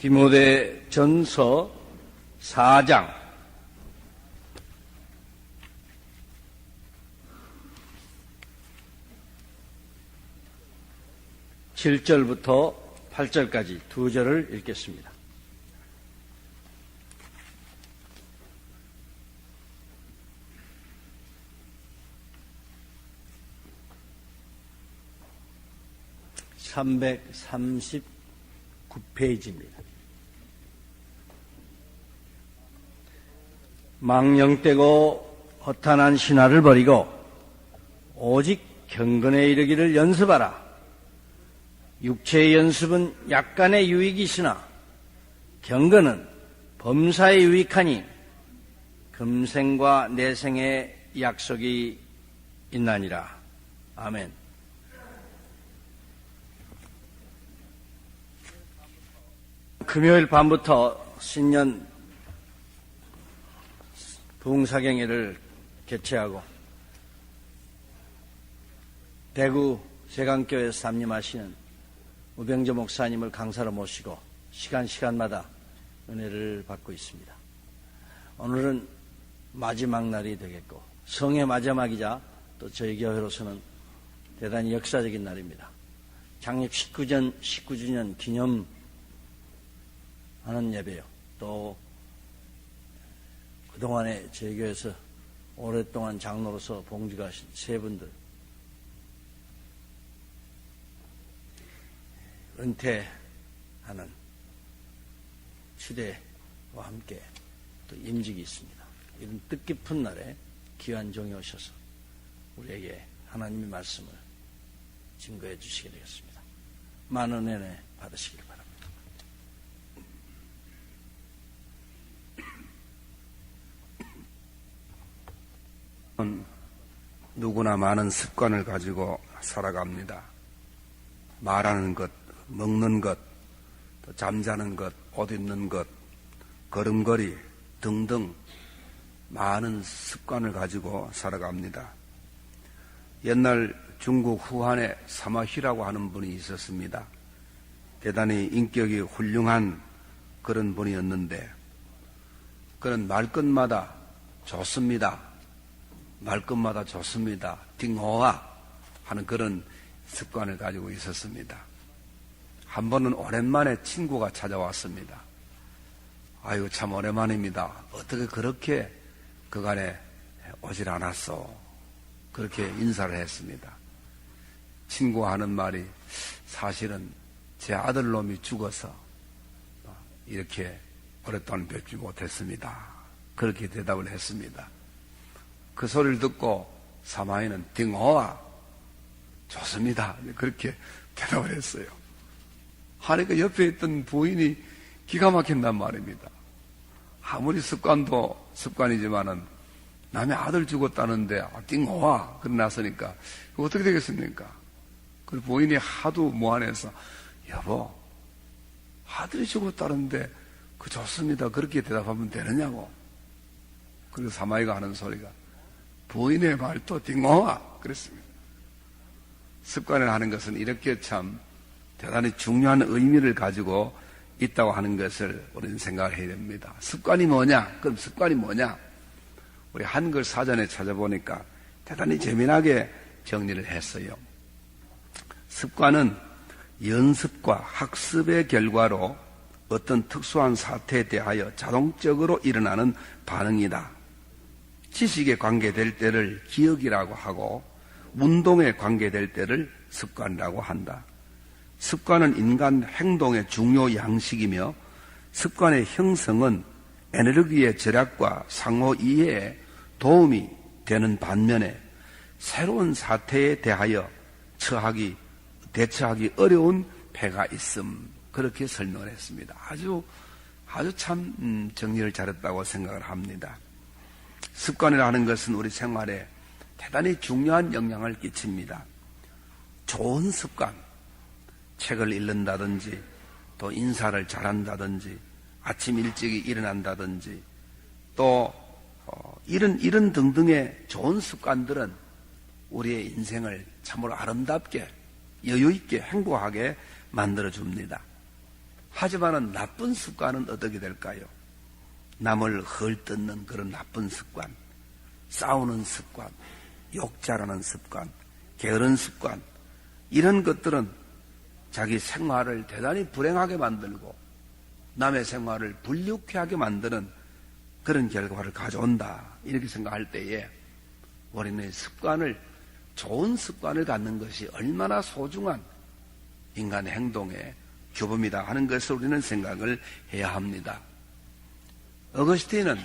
디모데전서 4장 7절부터 8절까지 두 절을 읽겠습니다. (339페이지입니다) 망령되고 허탄한 신화를 버리고 오직 경건에 이르기를 연습하라. 육체의 연습은 약간의 유익이 있으나 경건은 범사에 유익하니 금생과 내생의 약속이 있나니라. 아멘. 금요일 밤부터 신년 부흥사경회를 개최하고 대구 세강교회에서 삼림하시는 우병조 목사님을 강사로 모시고 시간마다 은혜를 받고 있습니다. 오늘은 마지막 날이 되겠고 성의 마지막이자 또 저희 교회로서는 대단히 역사적인 날입니다. 창립 19주년 기념하는 예배요. 또 그동안에 저희 교회에서 오랫동안 장로로서 봉직하신 세 분들 은퇴하는 시대와 함께 또 임직이 있습니다. 이런 뜻깊은 날에 귀한 종이 오셔서 우리에게 하나님의 말씀을 증거해 주시게 되겠습니다. 많은 은혜 받으시길 바랍니다. 누구나 많은 습관을 가지고 살아갑니다. 말하는 것, 먹는 것, 또 잠자는 것, 옷 입는 것, 걸음걸이 등등 많은 습관을 가지고 살아갑니다. 옛날 중국 후한에 사마휘라고 하는 분이 있었습니다. 대단히 인격이 훌륭한 그런 분이었는데 그는 말끝마다 좋습니다. 말끝마다 좋습니다. 띵호아 하는 그런 습관을 가지고 있었습니다. 한 번은 오랜만에 친구가 찾아왔습니다. 아이고 참 오랜만입니다. 어떻게 그렇게 그간에 오질 않았어? 그렇게 인사를 했습니다. 친구가 하는 말이 사실은 제 아들놈이 죽어서 이렇게 오랫동안 뵙지 못했습니다. 그렇게 대답을 했습니다. 그 소리를 듣고 사마이는 띵호아 좋습니다. 그렇게 대답을 했어요. 하니까 옆에 있던 부인이 기가 막힌단 말입니다. 아무리 습관도 습관이지만은 남의 아들 죽었다는데 띵호아 그러고 나서니까 어떻게 되겠습니까? 그 부인이 하도 무안해서 여보 아들이 죽었다는데 그 좋습니다. 그렇게 대답하면 되느냐고. 그리고 사마이가 하는 소리가 부인의 말도 띵호아 그랬습니다. 습관을 하는 것은 이렇게 참 대단히 중요한 의미를 가지고 있다고 하는 것을 우리는 생각을 해야 됩니다. 습관이 뭐냐? 그럼 습관이 뭐냐? 우리 한글 사전에 찾아보니까 대단히 재미나게 정리를 했어요. 습관은 연습과 학습의 결과로 어떤 특수한 사태에 대하여 자동적으로 일어나는 반응이다. 지식에 관계될 때를 기억이라고 하고 운동에 관계될 때를 습관이라고 한다. 습관은 인간 행동의 중요 양식이며 습관의 형성은 에너지의 절약과 상호 이해에 도움이 되는 반면에 새로운 사태에 대하여 대처하기 어려운 폐가 있음. 그렇게 설명을 했습니다. 아주 참 정리를 잘했다고 생각을 합니다. 습관이라는 것은 우리 생활에 대단히 중요한 영향을 끼칩니다. 좋은 습관, 책을 읽는다든지 또 인사를 잘한다든지 아침 일찍이 일어난다든지 또 이런 등등의 좋은 습관들은 우리의 인생을 참으로 아름답게 여유있게 행복하게 만들어줍니다. 하지만은 나쁜 습관은 어떻게 될까요? 남을 헐뜯는 그런 나쁜 습관, 싸우는 습관, 욕잘하는 습관, 게으른 습관, 이런 것들은 자기 생활을 대단히 불행하게 만들고 남의 생활을 불유쾌하게 만드는 그런 결과를 가져온다, 이렇게 생각할 때에 우리는 습관을, 좋은 습관을 갖는 것이 얼마나 소중한 인간의 행동의 규범이다 하는 것을 우리는 생각을 해야 합니다. 어거스틴은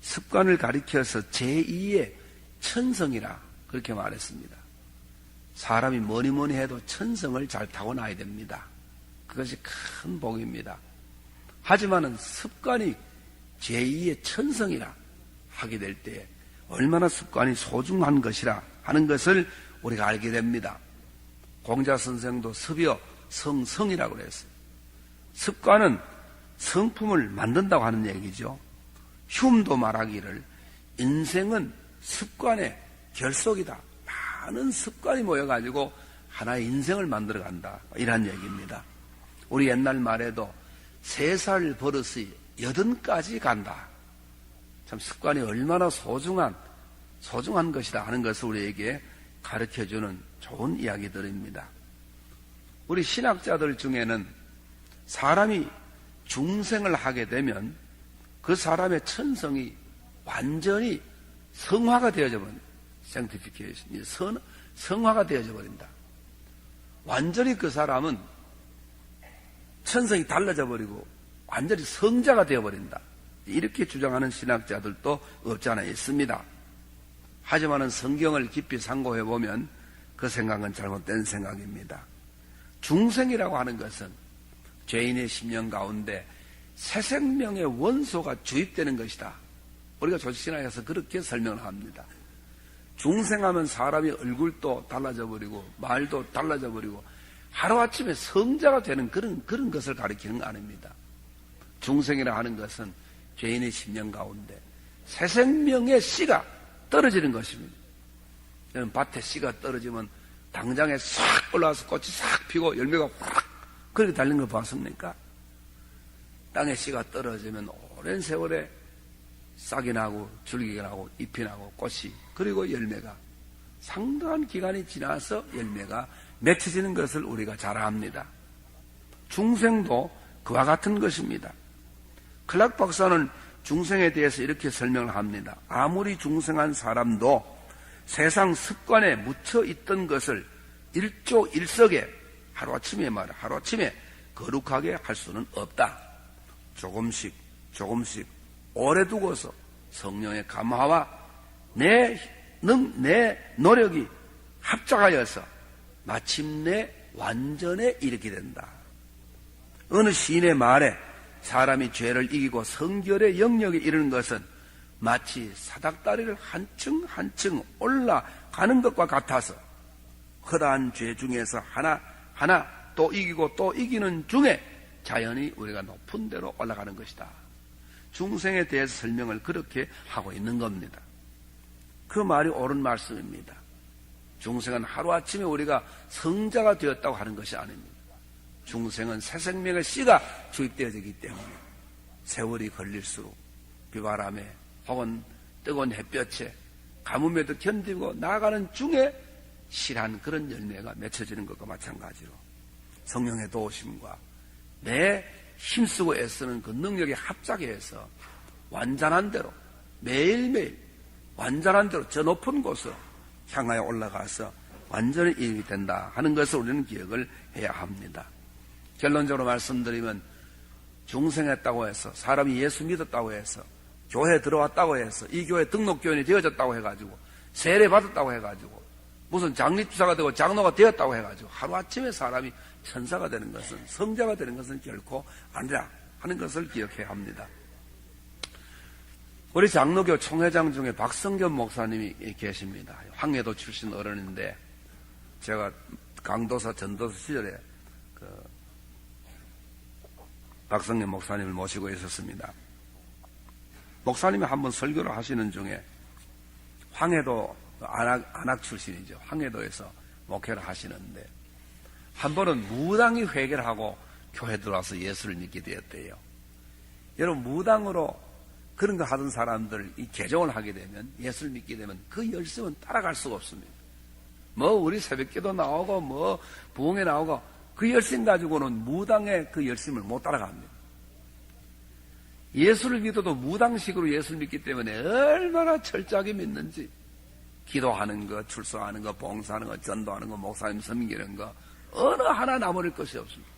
습관을 가리켜서 제2의 천성이라 그렇게 말했습니다. 사람이 뭐니 해도 천성을 잘 타고나야 됩니다. 그것이 큰 복입니다. 하지만은 습관이 제2의 천성이라 하게 될 때 얼마나 습관이 소중한 것이라 하는 것을 우리가 알게 됩니다. 공자 선생도 습여 성성이라고 그랬어요. 습관은 성품을 만든다고 하는 얘기죠. 흉도 말하기를 인생은 습관의 결속이다. 많은 습관이 모여가지고 하나의 인생을 만들어간다, 이런 얘기입니다. 우리 옛날 말에도 3살 버릇이 80까지 간다. 참 습관이 얼마나 소중한 것이다 하는 것을 우리에게 가르쳐주는 좋은 이야기들입니다. 우리 신학자들 중에는 사람이 중생을 하게 되면 그 사람의 천성이 완전히 성화가 되어져 버린다. sanctification, 성화가 되어져 버린다. 완전히 그 사람은 천성이 달라져 버리고 완전히 성자가 되어 버린다. 이렇게 주장하는 신학자들도 없지 않아 있습니다. 하지만은 성경을 깊이 상고해 보면 그 생각은 잘못된 생각입니다. 중생이라고 하는 것은 죄인의 심령 가운데 새 생명의 원소가 주입되는 것이다. 우리가 조직신학에서 그렇게 설명을 합니다. 중생하면 사람이 얼굴도 달라져 버리고 말도 달라져 버리고 하루아침에 성자가 되는 그런 것을 가리키는 거 아닙니다. 중생이라 하는 것은 죄인의 심령 가운데 새 생명의 씨가 떨어지는 것입니다. 여러분, 밭에 씨가 떨어지면 당장에 싹 올라와서 꽃이 싹 피고 열매가 확 그렇게 달린 걸 봤습니까? 땅에 씨가 떨어지면 오랜 세월에 싹이 나고 줄기가 나고 잎이 나고 꽃이, 그리고 열매가 상당한 기간이 지나서 열매가 맺혀지는 것을 우리가 잘 압니다. 중생도 그와 같은 것입니다. 클락 박사는 중생에 대해서 이렇게 설명을 합니다. 아무리 중생한 사람도 세상 습관에 묻혀 있던 것을 일조일석에 하루아침에 거룩하게 할 수는 없다. 조금씩 오래 두고서 성령의 감화와 내 노력이 합작하여서 마침내 완전에 이르게 된다. 어느 시인의 말에 사람이 죄를 이기고 성결의 영역에 이르는 것은 마치 사닥다리를 한층 올라가는 것과 같아서 허다한 죄 중에서 하나 또 이기고 또 이기는 중에 자연히 우리가 높은 데로 올라가는 것이다. 중생에 대해서 설명을 그렇게 하고 있는 겁니다. 그 말이 옳은 말씀입니다. 중생은 하루아침에 우리가 성자가 되었다고 하는 것이 아닙니다. 중생은 새 생명의 씨가 주입되어지기 때문에 세월이 걸릴수록 비바람에 혹은 뜨거운 햇볕에 가뭄에도 견디고 나아가는 중에 실한 그런 열매가 맺혀지는 것과 마찬가지로 성령의 도우심과 내 힘쓰고 애쓰는 그 능력에 합작해서 완전한 대로 매일매일 완전한 대로 저 높은 곳으로 향하여 올라가서 완전히 이익이 된다 하는 것을 우리는 기억을 해야 합니다. 결론적으로 말씀드리면 중생했다고 해서 사람이 예수 믿었다고 해서 교회 들어왔다고 해서 이 교회 등록교인이 되어졌다고 해가지고 세례 받았다고 해가지고 무슨 장립주사가 되고 장로가 되었다고 해가지고 하루아침에 사람이 천사가 되는 것은, 성자가 되는 것은 결코 아니라 하는 것을 기억해야 합니다. 우리 장로교 총회장 중에 박성겸 목사님이 계십니다. 황해도 출신 어른인데 제가 강도사 전도사 시절에 박성겸 목사님을 모시고 있었습니다. 목사님이 한번 설교를 하시는 중에 황해도 안악 출신이죠. 황해도에서 목회를 하시는데 한 번은 무당이 회개를 하고 교회 들어와서 예수를 믿게 되었대요. 여러분, 무당으로 그런 거 하던 사람들 이 개종을 하게 되면, 예수를 믿게 되면 그 열심은 따라갈 수가 없습니다. 뭐 우리 새벽기도 나오고 뭐 부흥회 나오고 그 열심 가지고는 무당의 그 열심을 못 따라갑니다. 예수를 믿어도 무당식으로 예수를 믿기 때문에 얼마나 철저하게 믿는지, 기도하는 거, 출석하는 거, 봉사하는 거, 전도하는 거, 목사님 섬기는 거 어느 하나 남을 것이 없습니다.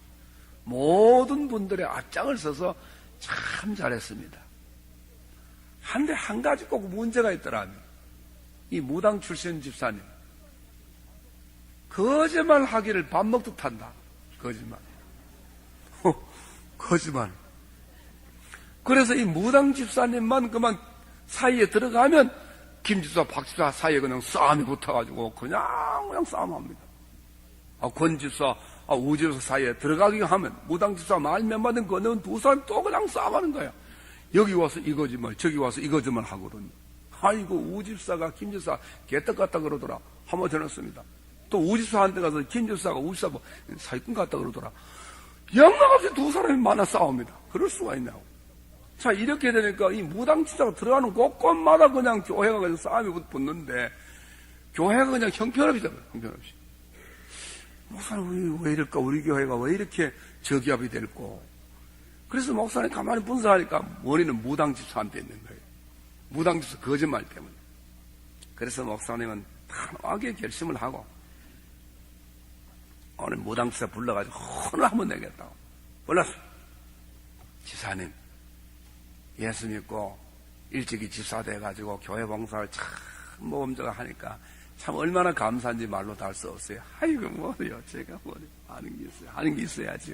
모든 분들의 앞장을 서서 참 잘했습니다. 한데 한 가지 꼭 문제가 있더라면, 이 무당 출신 집사님 거짓말 하기를 밥 먹듯 한다. 거짓말. 거짓말. 그래서 이 무당 집사님만 그만 사이에 들어가면 김 집사, 박 집사 사이에 그냥 싸움이 붙어가지고 그냥 싸움합니다. 권 집사, 우 집사 사이에 들어가기 하면 무당 집사 말 몇 마디 건너면 두 사람 또 그냥 싸움하는 거야. 여기 와서 이 거짓말, 저기 와서 이 거짓말 하거든요. 아이고, 우 집사가 김 집사 개떡 같다 그러더라. 한번 전했습니다. 또 우 집사한테 가서 김 집사가 우 집사 사기꾼 같다 그러더라. 영락없이 두 사람이 만나 싸웁니다. 그럴 수가 있냐고. 자, 이렇게 되니까 이 무당 집사가 들어가는 곳곳마다 그냥 교회가 그냥 싸움이 붙는데, 교회가 그냥 형편없이 잡아요. 형편없이. 목사님, 왜 이럴까? 우리 교회가 왜 이렇게 저기압이 될까? 그래서 목사님 가만히 분석하니까 원인은 무당 집사한테 있는 거예요. 무당 집사 거짓말 때문에. 그래서 목사님은 단호하게 결심을 하고, 오늘 무당 집사 불러가지고 혼을 한번 내겠다고. 불렀어. 집사님, 예수 믿고 일찍이 집사 돼가지고 교회 봉사를 참 모험자가 하니까 참 얼마나 감사한지 말로 다 할 수 없어요. 아이고, 뭐요. 제가 뭐요. 하는 게 있어요. 하는 게 있어야죠.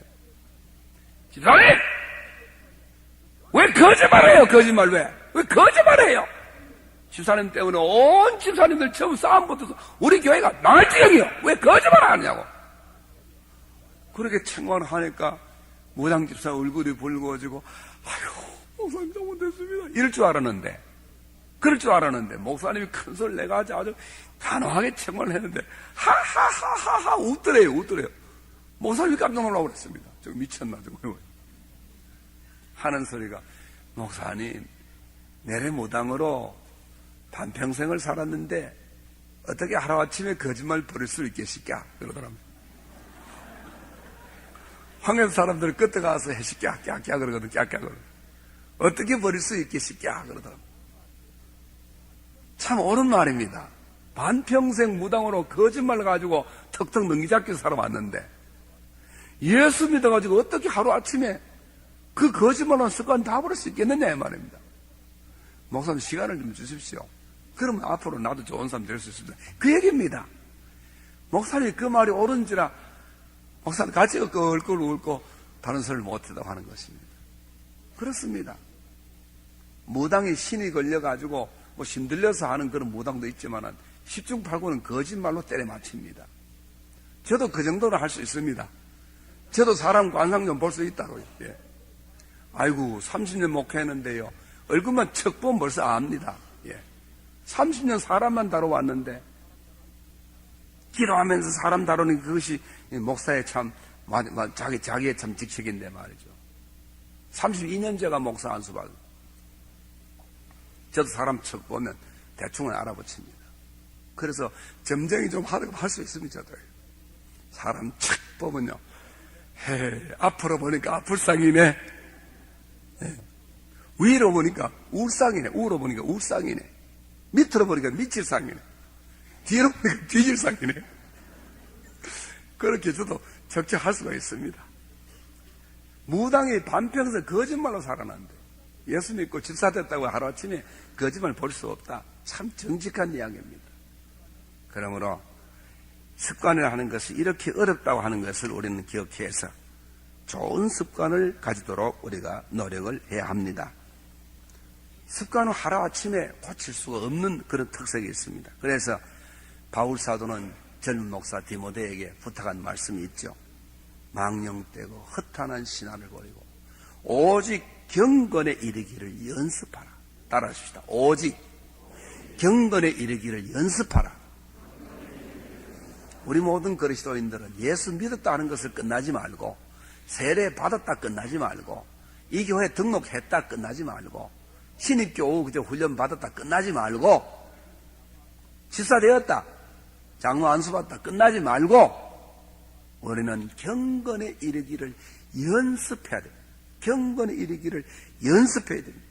집사님! 왜 거짓말해요? 거짓말 왜? 왜 거짓말해요? 집사님 때문에 온 집사님들 처음 싸움 붙어서 우리 교회가 망할 지경이요. 왜 거짓말 하냐고. 그렇게 책망을 하니까 무당 집사 얼굴이 붉어지고, 아이고, 목사님 잘못했습니다. 이럴 줄 알았는데, 그럴 줄 알았는데, 목사님이 큰 소리 내가지고 아주 단호하게 책망을 했는데, 하하하하하 웃더래요. 목사님이 깜짝 놀라고 그랬습니다. 저 미쳤나, 저거. 하는 소리가, 목사님, 내래 무당으로 반평생을 살았는데, 어떻게 하루아침에 거짓말 버릴 수 있겠습니까? 그러더랍니다. 황해도 사람들은 끝에 가서 해시까, 깍깍 그러거든, 깍깍 그러거든. 어떻게 버릴 수 있겠습니까? 그러더랍니다. 참 옳은 말입니다. 반평생 무당으로 거짓말 가지고 턱턱 넘기잡기 살아왔는데, 예수 믿어가지고 어떻게 하루아침에 그 거짓말한 습관 다 버릴 수 있겠느냐, 이 말입니다. 목사님, 시간을 좀 주십시오. 그러면 앞으로 나도 좋은 사람 될 수 있습니다. 그 얘기입니다. 목사님이 그 말이 옳은지라 목사님 같이 울고 다른 소리를 못하다고 하는 것입니다. 그렇습니다. 무당이 신이 걸려가지고 뭐 힘들려서 하는 그런 무당도 있지만은 10중 8구는 거짓말로 때려 맞춥니다. 저도 그 정도는 할 수 있습니다. 저도 사람 관상 좀 볼 수 있다고요. 예. 아이고, 30년 목회했는데요. 얼굴만 척 보면 벌써 압니다. 예. 30년 사람만 다뤄왔는데, 기도하면서 사람 다루는 그것이 목사의 참, 자기의 참 직책인데 말이죠. 32년째가 목사 안수받고, 저도 사람 척 보면 대충은 알아붙입니다. 그래서 점쟁이 좀 할 수 있습니다, 저도. 사람 척 보면요. 앞으로 보니까 불쌍이네. 위로 보니까 울상이네. 우로 보니까 울상이네. 밑으로 보니까 밑질상이네. 뒤로 보니까 뒤질상이네. 그렇게 저도 적적할 수가 있습니다. 무당이 반평생 거짓말로 살아난데, 예수 믿고 집사 됐다고 하루아침에 거짓말 볼 수 없다. 참 정직한 이야기입니다. 그러므로 습관을 하는 것이 이렇게 어렵다고 하는 것을 우리는 기억해서 좋은 습관을 가지도록 우리가 노력을 해야 합니다. 습관은 하루아침에 고칠 수가 없는 그런 특색이 있습니다. 그래서 바울 사도는 젊은 목사 디모데에게 부탁한 말씀이 있죠. 망령되고 허탄한 신화를 버리고 오직 경건에 이르기를 연습하라. 따라하십시다. 오직 경건에 이르기를 연습하라. 우리 모든 그리스도인들은 예수 믿었다 하는 것을 끝나지 말고 세례 받았다 끝나지 말고, 이 교회 등록했다 끝나지 말고, 신입교우 그저 훈련 받았다 끝나지 말고, 집사 되었다, 장로 안수 받았다 끝나지 말고, 우리는 경건에 이르기를 연습해야 됩니다. 경건에 이르기를 연습해야 됩니다.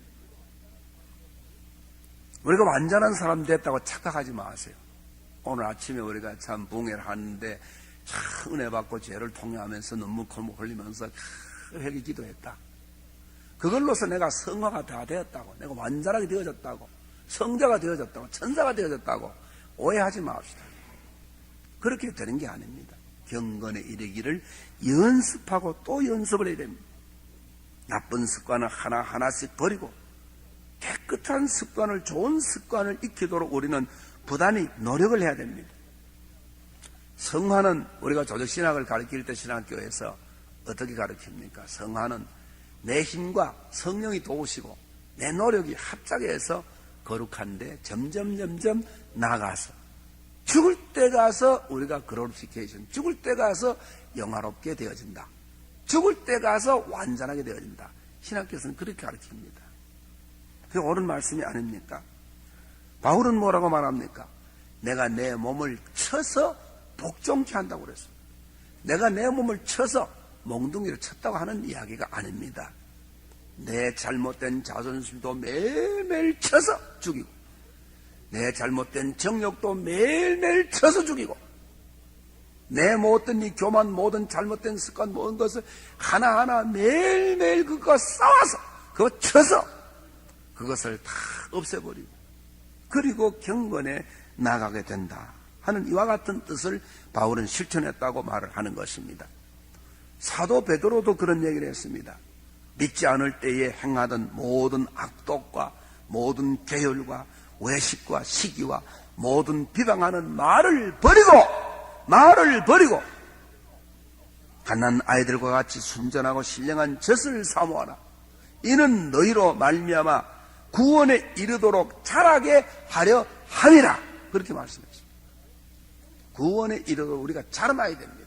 우리가 완전한 사람 됐다고 착각하지 마세요. 오늘 아침에 우리가 참 붕해를 하는데 참 은혜 받고 죄를 통회하면서 눈물 콜목 흘리면서 회개 기도했다. 그걸로서 내가 성화가 다 되었다고, 내가 완전하게 되어졌다고, 성자가 되어졌다고, 천사가 되어졌다고 오해하지 맙시다. 그렇게 되는 게 아닙니다. 경건에 이르기를 연습하고 또 연습을 해야 됩니다. 나쁜 습관을 하나하나씩 버리고 깨끗한 습관을, 좋은 습관을 익히도록 우리는 부단히 노력을 해야 됩니다. 성화는 우리가 조적신학을 가르칠 때 신학교에서 어떻게 가르칩니까? 성화는 내 힘과 성령이 도우시고 내 노력이 합작해서 거룩한데 점점 나아가서 죽을 때 가서 우리가 글로리피케이션, 죽을 때 가서 영화롭게 되어진다. 죽을 때 가서 완전하게 되어진다. 신학교에서는 그렇게 가르칩니다. 그게 옳은 말씀이 아닙니까? 바울은 뭐라고 말합니까? 내가 내 몸을 쳐서 복종케 한다고 그랬어요. 내가 내 몸을 쳐서 몽둥이를 쳤다고 하는 이야기가 아닙니다. 내 잘못된 자존심도 매일매일 쳐서 죽이고, 내 잘못된 정욕도 매일매일 쳐서 죽이고, 내 모든 이 교만, 모든 잘못된 습관, 모든 것을 하나하나 매일매일 그것과 싸워서, 그거 쳐서 그것을 다 없애버리고, 그리고 경건에 나가게 된다 하는 이와 같은 뜻을 바울은 실천했다고 말을 하는 것입니다. 사도 베드로도 그런 얘기를 했습니다. 믿지 않을 때에 행하던 모든 악독과 모든 계율과 외식과 시기와 모든 비방하는 말을 버리고 갓난 아이들과 같이 순전하고 신령한 젖을 사모하라. 이는 너희로 말미암아 구원에 이르도록 자라게 하려 함이라. 그렇게 말씀했습니다. 구원에 이르도록 우리가 자라나야 됩니다.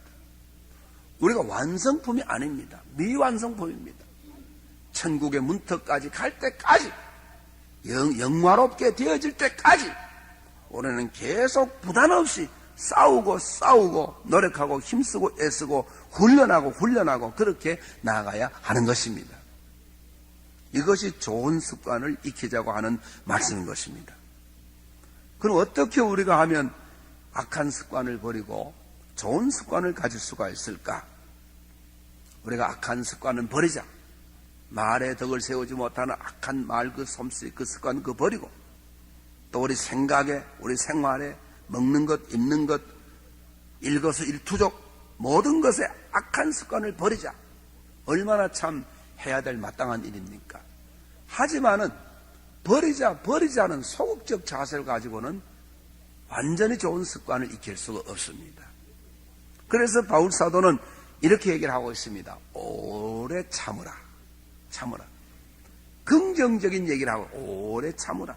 우리가 완성품이 아닙니다. 미완성품입니다. 천국의 문턱까지 갈 때까지, 영화롭게 되어질 때까지 우리는 계속 부담 없이 싸우고 노력하고 힘쓰고 애쓰고 훈련하고 그렇게 나아가야 하는 것입니다. 이것이 좋은 습관을 익히자고 하는 말씀인 것입니다. 그럼 어떻게 우리가 하면 악한 습관을 버리고 좋은 습관을 가질 수가 있을까? 우리가 악한 습관은 버리자. 말에 덕을 세우지 못하는 악한 말, 그 솜씨, 그 습관 그거 버리고, 또 우리 생각에, 우리 생활에 먹는 것, 입는 것, 일거수일투족 모든 것에 악한 습관을 버리자. 얼마나 참 해야 될 마땅한 일입니까? 하지만은 버리자는 소극적 자세를 가지고는 완전히 좋은 습관을 익힐 수가 없습니다. 그래서 바울 사도는 이렇게 얘기를 하고 있습니다. 오래 참으라. 긍정적인 얘기를 하고 오래 참으라.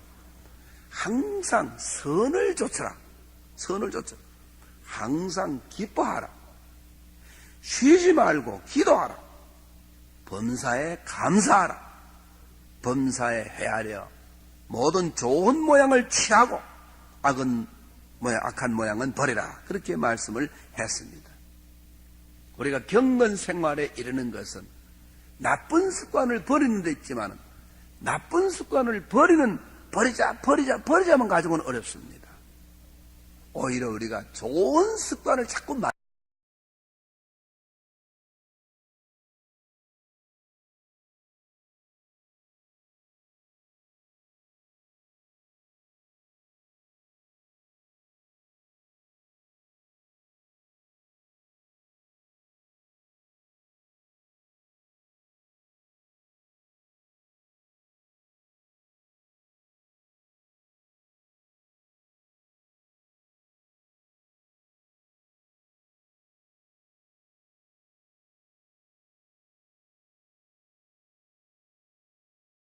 항상 선을 좇으라. 항상 기뻐하라. 쉬지 말고 기도하라. 범사에 감사하라. 범사에 헤아려 모든 좋은 모양을 취하고 악한 모양은 버리라. 그렇게 말씀을 했습니다. 우리가 경건 생활에 이르는 것은 나쁜 습관을 버리는 데 있지만, 나쁜 습관을 버리자만 가지고는 어렵습니다. 오히려 우리가 좋은 습관을 자꾸